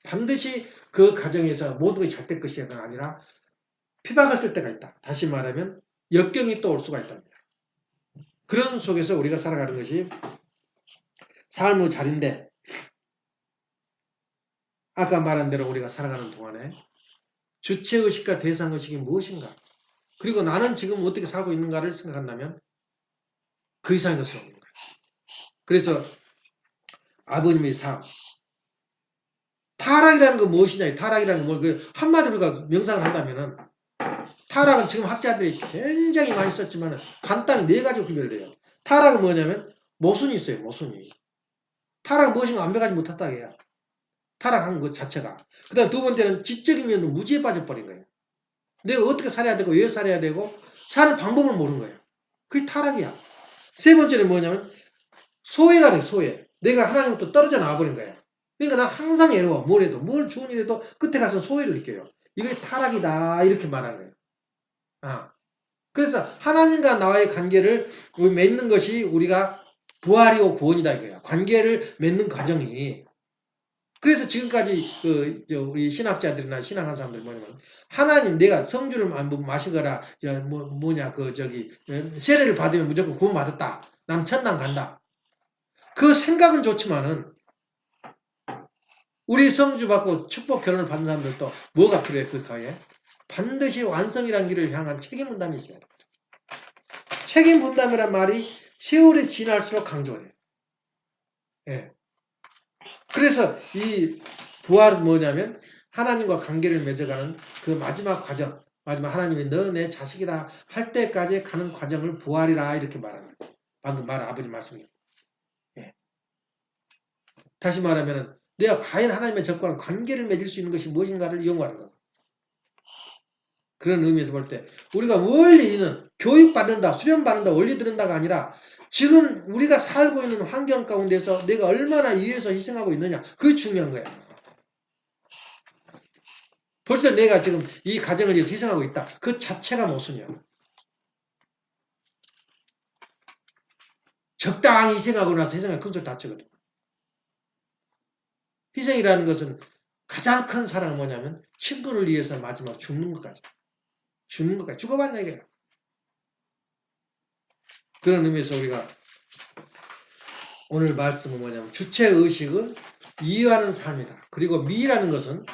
반드시 그 가정에서 모든 것이 잘 될 것이가 아니라 피박았을 때가 있다. 다시 말하면 역경이 또 올 수가 있다. 그런 속에서 우리가 살아가는 것이 삶의 자리인데 아까 말한 대로 우리가 살아가는 동안에 주체의식과 대상의식이 무엇인가 그리고 나는 지금 어떻게 살고 있는가를 생각한다면 그 이상의 것은 없는 거예요. 그래서 아버님의 삶 타락이라는 건 무엇이냐 타락이라는 건 뭐 한마디로 우리가 명상을 한다면은 타락은 지금 학자들이 굉장히 많이 썼지만 간단히 4가지로 구별돼요. 타락은 뭐냐면 모순이 있어요. 모순이. 타락은 무엇인가 완벽하지 못했다 해요. 타락한 것 자체가. 그 다음 두 번째는 지적인 면으로 무지에 빠져버린 거예요. 내가 어떻게 살아야 되고 왜 살아야 되고 사는 방법을 모르는 거예요. 그게 타락이야. 세 번째는 뭐냐면 소외가 돼. 소외. 내가 하나님부터 떨어져 나와버린 거예요. 그러니까 난 항상 외로워. 뭘 좋은 일 해도 끝에 가서 소외를 느껴요. 이게 타락이다 이렇게 말한 거예요. 그래서 하나님과 나와의 관계를 맺는 것이 우리가 부활이고 구원이다 이거야. 관계를 맺는 과정이 그래서 지금까지 우리 신학자들이나 신앙한 사람들 뭐냐면 하나님 내가 성주를 마시거나 세례를 받으면 무조건 구원 받았다. 난 천당 간다. 그 생각은 좋지만은 우리 성주 받고 축복 결혼을 받는 사람들도 뭐가 필요해 그 가에 반드시 완성이라는 길을 향한 책임 분담이 있어야 돼. 책임 분담이란 말이 세월이 지날수록 강조해. 예. 그래서 이 부활은 뭐냐면 하나님과 관계를 맺어가는 그 마지막 과정, 마지막 하나님이 너 내 자식이라 할 때까지 가는 과정을 부활이라 이렇게 말하는 거예요. 방금 아버지 말씀이. 예. 다시 말하면 내가 과연 하나님의 적과는 관계를 맺을 수 있는 것이 무엇인가를 연구하는 거. 그런 의미에서 볼 때 우리가 원리는 교육받는다, 수련받는다, 원리 들은다가 아니라 지금 우리가 살고 있는 환경 가운데서 내가 얼마나 위해서 희생하고 있느냐 그게 중요한 거야. 벌써 내가 지금 이 가정을 위해서 희생하고 있다. 그 자체가 모순이야. 적당히 희생하고 나서 희생의 큰 소리 다치거든. 희생이라는 것은 가장 큰 사랑은 뭐냐면 친구를 위해서 마지막 죽는 것까지. 죽는 것까지. 죽어봤냐 이게. 그런 의미에서 우리가 오늘 말씀은 뭐냐면 주체의식은 이해하는 삶이다. 그리고 미라는 것은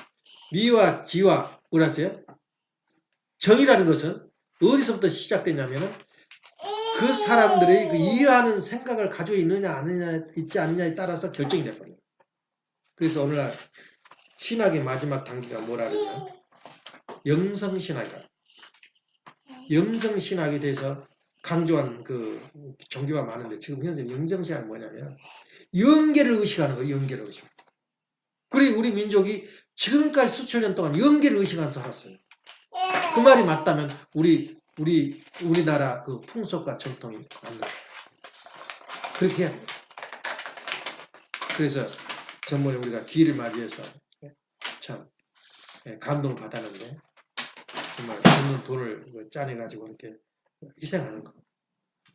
미와 지와 뭐라세요? 정이라는 것은 어디서부터 시작되냐면은 그 사람들의 그 이해하는 생각을 가지고 있느냐 아니냐 있지 않느냐에 따라서 결정이 돼버려요. 그래서 오늘날 신학의 마지막 단계가 뭐라 그러냐? 영성신학이다. 영성신학에 대해서 강조한 그 종교가 많은데 지금 현재 영성신학은 뭐냐면 영계를 의식하는 거예요. 영계를 의식. 그리고 우리 민족이 지금까지 수천 년 동안 영계를 의식하면서 살았어요. 그 말이 맞다면 우리나라 그 풍속과 전통이 맞는 거예요. 그렇게 해야 돼요. 그래서 전번에 우리가 기를 맞이해서 참 감동을 받았는데 정말 없는 돈을 짜내가지고 이렇게 희생하는 거.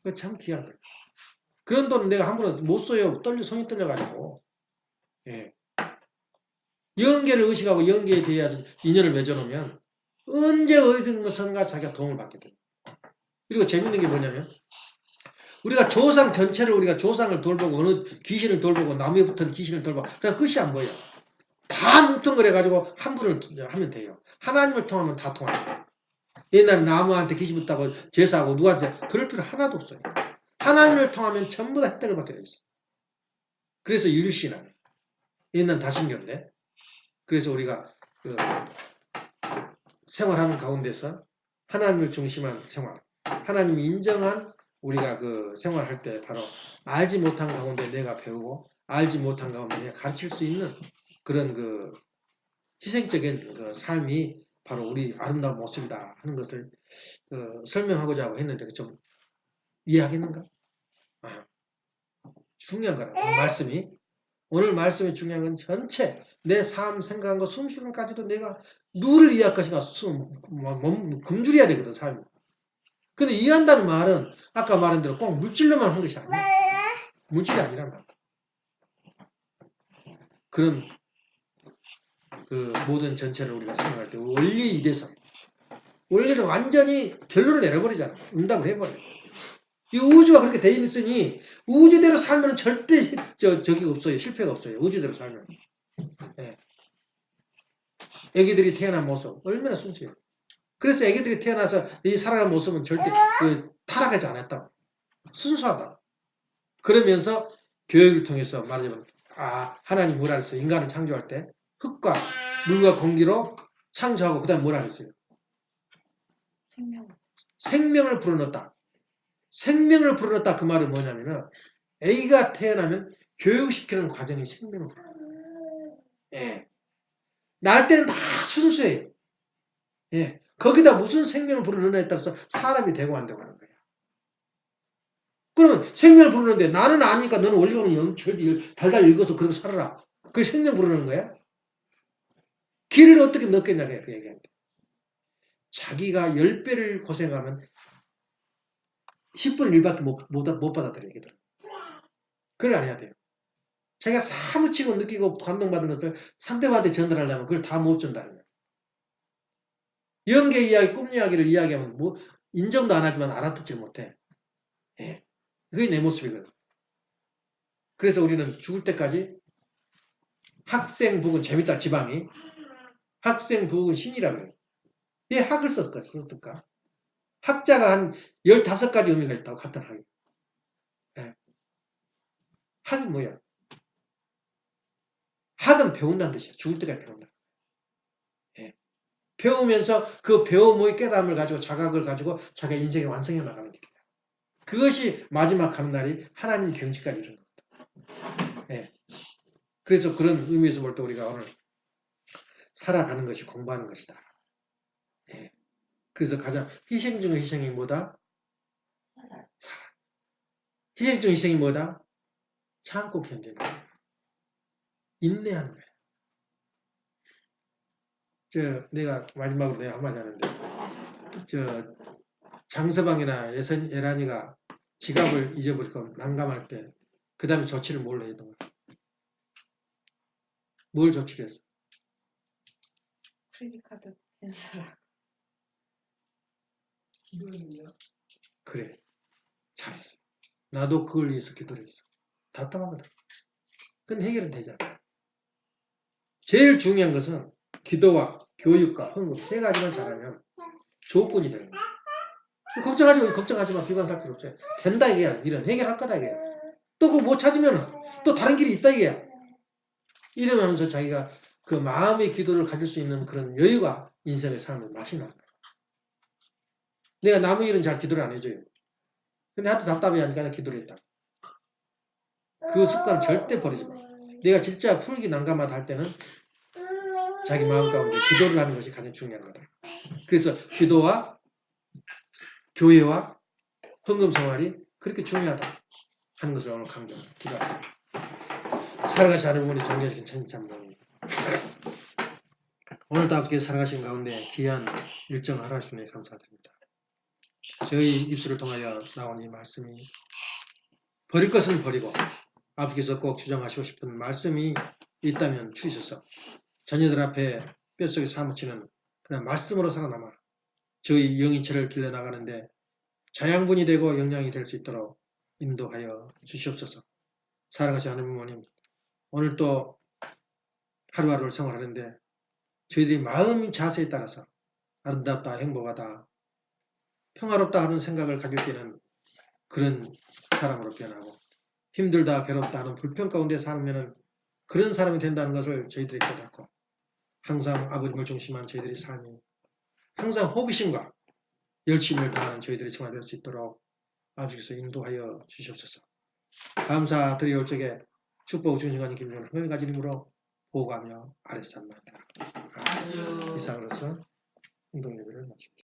그거 참 귀한 거예요. 그런 돈은 내가 함부로 못 써요. 손이 떨려가지고. 예. 영계를 의식하고 영계에 대해서 인연을 맺어놓으면 언제 어디든가 자기가 도움을 받게 돼요. 그리고 재밌는 게 뭐냐면 우리가 조상 전체를 우리가 조상을 돌보고 어느 귀신을 돌보고 나무에 붙은 귀신을 돌보고 그냥 끝이 안 보여. 다 뭉뚱그려가지고 한 분을 하면 돼요. 하나님을 통하면 다 통합니다. 옛날 나무한테 귀신 붙다고 제사하고 누구한테 그럴 필요 하나도 없어요. 하나님을 통하면 전부 다 혜택을 받게 돼 있어요. 그래서 율신앙. 옛날 다신교인데 그래서 우리가 그 생활하는 가운데서 하나님을 중심한 생활, 하나님이 인정한 우리가 그 생활할 때 바로 알지 못한 가운데 내가 배우고 알지 못한 가운데 내가 가르칠 수 있는 그런 그 희생적인 그 삶이 바로 우리 아름다운 모습이다 하는 것을 설명하고자 하고 했는데 좀 이해하겠는가? 아, 중요한 거라고 말씀이 오늘 말씀이 중요한 건 전체 내 삶 생각한 거 숨쉬는까지도 내가 누구를 이해할 것인가 굶주려야 되거든 삶이. 근데 이해한다는 말은 아까 말한 대로 꼭 물질로만 한 것이 아니야. 물질이 아니란 말이야. 그런 그 모든 전체를 우리가 생각할 때 원리 이대성. 원리는 완전히 결론을 내려버리잖아. 응답을 해버려. 이 우주가 그렇게 돼 있으니 우주대로 살면 절대 적이 없어요. 실패가 없어요. 우주대로 살면. 예. 애기들이 태어난 모습 얼마나 순수해요. 그래서 애기들이 태어나서 이 살아간 모습은 절대 타락하지 않았다. 순수하다. 그러면서 교육을 통해서 말하자면 하나님 뭐라 그랬어요? 인간을 창조할 때 흙과 물과 공기로 창조하고 그 다음에 뭐라 그랬어요? 생명을 불어넣었다. 생명을 불어넣었다 그 말은 뭐냐면은 애기가 태어나면 교육시키는 과정이 생명을 불어넣어요. 예. 날 때는 다 순수해요. 예. 거기다 무슨 생명을 불어넣느냐에 따라서 사람이 되고 안 되고 하는 거예요. 그러면 생명을 부르는데 나는 아니니까 너는 원리는 달달 읽어서 그렇게 살아라. 그게 생명 부르는 거야? 길을 어떻게 넣겠냐 그 얘기합니다. 자기가 10배를 고생하면 10분의 1밖에 못 받아들여 얘기들. 그걸 안 해야 돼요. 자기가 사무치고 느끼고 감동받은 것을 상대방한테 전달하려면 그걸 다 못 전달해요. 연계 이야기, 꿈 이야기를 이야기하면 뭐 인정도 안 하지만 알아듣질 못해. 예. 그게 내 모습이거든. 그래서 우리는 죽을 때까지 학생 북은 재밌다 지방이 학생 북은 신이라고 해요. 왜 학을 썼을까? 학자가 한 15가지 의미가 있다고 같은 학이. 예. 학이 뭐야? 학은 배운다는 뜻이야. 죽을 때까지 배운다. 예. 배우면서 그 배움의 깨달음을 가지고 자각을 가지고 자기 인생을 완성해 나가는 길이야. 그것이 마지막 가는 날이 하나님 경지까지 이르는 겁니다. 예. 그래서 그런 의미에서 볼 때 우리가 오늘 살아가는 것이 공부하는 것이다. 예. 그래서 가장 희생 중의 희생이 뭐다? 살아. 희생 중의 희생이 뭐다? 참고 견디는 거야. 인내하는 거야. 내가 마지막으로 내가 한마디 하는데, 장서방이나 예란이가 지갑을 잊어버리고 난감할 때, 그 다음에 조치를 뭘로 해야 되나? 뭘 조치를 했어? 크레딧카드 캔슬. 기도했냐? 그래. 잘했어. 나도 그걸 위해서 기도를 했어. 답답하거든. 근데 해결은 되잖아. 제일 중요한 것은 기도와 교육과 헌금 3가지만 잘하면 조건이 되는 거야. 걱정하지 마. 비관할 필요 없어요. 된다 이게야. 일은 해결할 거다 이게야. 또 그거 못 찾으면 또 다른 길이 있다 이게야. 이러면서 자기가 그 마음의 기도를 가질 수 있는 그런 여유가 인생의 삶을 맛이 나는 거야. 내가 남의 일은 잘 기도를 안 해줘요. 근데 하도 답답해 하니까 기도를 했다. 그 습관 절대 버리지 마. 내가 진짜 풀기 난감하다 할 때는 자기 마음 가운데 기도를 하는 것이 가장 중요한 거다. 그래서 기도와 교회와 헌금 생활이 그렇게 중요하다 하는 것을 오늘 강조합니다. 기도하세요. 살아가시 하는 분이 존귀하신 천지참모님, 오늘도 함께 살아가신 가운데 귀한 일정을 하라주니 감사드립니다. 저희 입술을 통하여 나온 이 말씀이 버릴 것은 버리고 아버지께서 꼭 주장하시고 싶은 말씀이 있다면 주셔서 자녀들 앞에 뼛속에 사무치는 그런 말씀으로 살아남아 저희 영인체를 길러나가는데 자양분이 되고 영양이 될 수 있도록 인도하여 주시옵소서. 사랑하시 하는 부모님, 오늘 또 하루하루를 생활하는데 저희들이 마음 자세에 따라서 아름답다, 행복하다, 평화롭다 하는 생각을 가질 때는 그런 사람으로 변하고 힘들다, 괴롭다 하는 불평 가운데 살면 그런 사람이 된다는 것을 저희들이 깨닫고 항상 아버님을 중심한 저희들의 삶이 항상 호기심과 열심을 다하는 저희들이 생활될 수 있도록 아버지께서 인도하여 주시옵소서. 감사드리올 적에 축복 주신가님 김정은 흥을 가진 힘으로 보고하며 아랫산마다 이상으로서 운동 예배를 마칩니다.